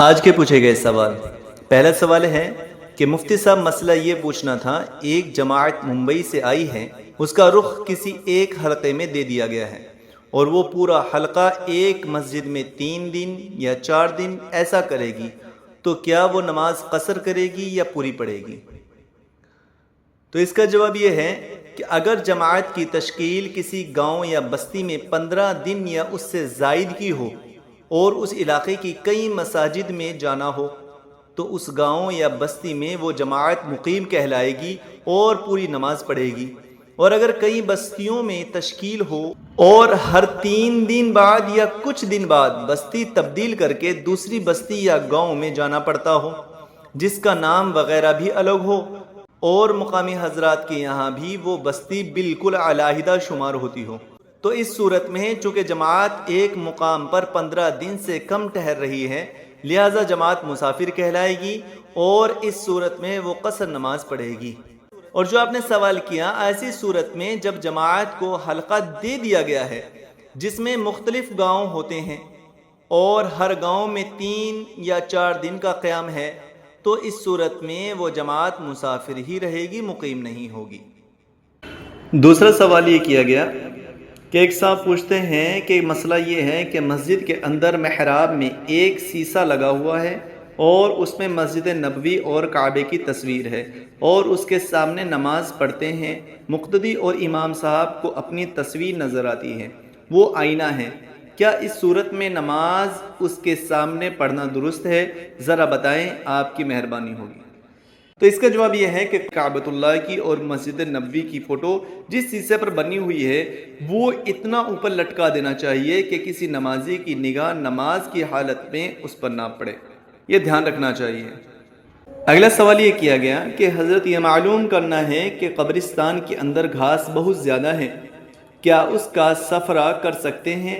آج کے پوچھے گئے سوال۔ پہلا سوال ہے کہ مفتی صاحب مسئلہ یہ پوچھنا تھا، ایک جماعت ممبئی سے آئی ہے، اس کا رخ کسی ایک حلقے میں دے دیا گیا ہے اور وہ پورا حلقہ ایک مسجد میں 3 دن یا 4 دن ایسا کرے گی، تو کیا وہ نماز قصر کرے گی یا پوری پڑھے گی؟ تو اس کا جواب یہ ہے کہ اگر جماعت کی تشکیل کسی گاؤں یا بستی میں 15 دن یا اس سے زائد کی ہو اور اس علاقے کی کئی مساجد میں جانا ہو تو اس گاؤں یا بستی میں وہ جماعت مقیم کہلائے گی اور پوری نماز پڑھے گی۔ اور اگر کئی بستیوں میں تشکیل ہو اور ہر 3 دن بعد یا کچھ دن بعد بستی تبدیل کر کے دوسری بستی یا گاؤں میں جانا پڑتا ہو جس کا نام وغیرہ بھی الگ ہو اور مقامی حضرات کے یہاں بھی وہ بستی بالکل علیحدہ شمار ہوتی ہو، تو اس صورت میں چونکہ جماعت ایک مقام پر 15 دن سے کم ٹھہر رہی ہے، لہذا جماعت مسافر کہلائے گی اور اس صورت میں وہ قصر نماز پڑھے گی۔ اور جو آپ نے سوال کیا، ایسی صورت میں جب جماعت کو حلقہ دے دیا گیا ہے جس میں مختلف گاؤں ہوتے ہیں اور ہر گاؤں میں 3 یا 4 دن کا قیام ہے، تو اس صورت میں وہ جماعت مسافر ہی رہے گی، مقیم نہیں ہوگی۔ دوسرا سوال یہ کیا گیا کہ ایک صاحب پوچھتے ہیں کہ مسئلہ یہ ہے کہ مسجد کے اندر محراب میں ایک سیسا لگا ہوا ہے اور اس میں مسجد نبوی اور کعبے کی تصویر ہے اور اس کے سامنے نماز پڑھتے ہیں، مقتدی اور امام صاحب کو اپنی تصویر نظر آتی ہے، وہ آئینہ ہے، کیا اس صورت میں نماز اس کے سامنے پڑھنا درست ہے؟ ذرا بتائیں، آپ کی مہربانی ہوگی۔ تو اس کا جواب یہ ہے کہ کعبۃ اللہ کی اور مسجد نبوی کی فوٹو جس شیشے پر بنی ہوئی ہے وہ اتنا اوپر لٹکا دینا چاہیے کہ کسی نمازی کی نگاہ نماز کی حالت میں اس پر نہ پڑے، یہ دھیان رکھنا چاہیے۔ اگلا سوال یہ کیا گیا کہ حضرت یہ معلوم کرنا ہے کہ قبرستان کے اندر گھاس بہت زیادہ ہے، کیا اس کا صفرہ کر سکتے ہیں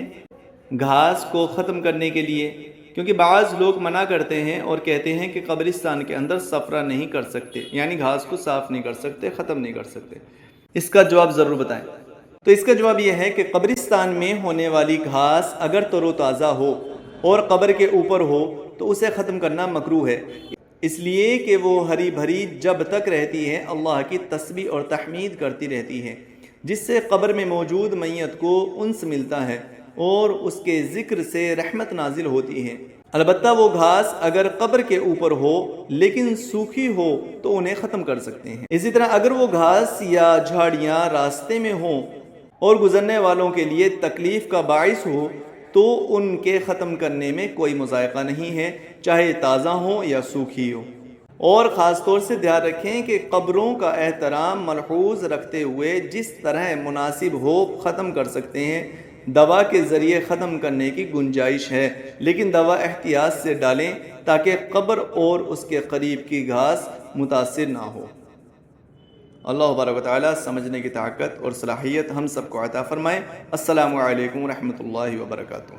گھاس کو ختم کرنے کے لیے؟ کیونکہ بعض لوگ منع کرتے ہیں اور کہتے ہیں کہ قبرستان کے اندر صفرہ نہیں کر سکتے، یعنی گھاس کو صاف نہیں کر سکتے، ختم نہیں کر سکتے۔ اس کا جواب ضرور بتائیں۔ تو اس کا جواب یہ ہے کہ قبرستان میں ہونے والی گھاس اگر تر و تازہ ہو اور قبر کے اوپر ہو تو اسے ختم کرنا مکروہ ہے، اس لیے کہ وہ ہری بھری جب تک رہتی ہے اللہ کی تسبیح اور تحمید کرتی رہتی ہے، جس سے قبر میں موجود میت کو انس ملتا ہے اور اس کے ذکر سے رحمت نازل ہوتی ہے۔ البتہ وہ گھاس اگر قبر کے اوپر ہو لیکن سوکھی ہو تو انہیں ختم کر سکتے ہیں۔ اسی طرح اگر وہ گھاس یا جھاڑیاں راستے میں ہوں اور گزرنے والوں کے لیے تکلیف کا باعث ہو تو ان کے ختم کرنے میں کوئی مذائقہ نہیں ہے، چاہے تازہ ہو یا سوکھی ہو۔ اور خاص طور سے دھیان رکھیں کہ قبروں کا احترام ملحوظ رکھتے ہوئے جس طرح مناسب ہو ختم کر سکتے ہیں۔ دوا کے ذریعے ختم کرنے کی گنجائش ہے، لیکن دوا احتیاط سے ڈالیں تاکہ قبر اور اس کے قریب کی گھاس متاثر نہ ہو۔ اللہ تبارک و تعالیٰ سمجھنے کی طاقت اور صلاحیت ہم سب کو عطا فرمائے۔ السلام علیکم ورحمۃ اللہ وبرکاتہ۔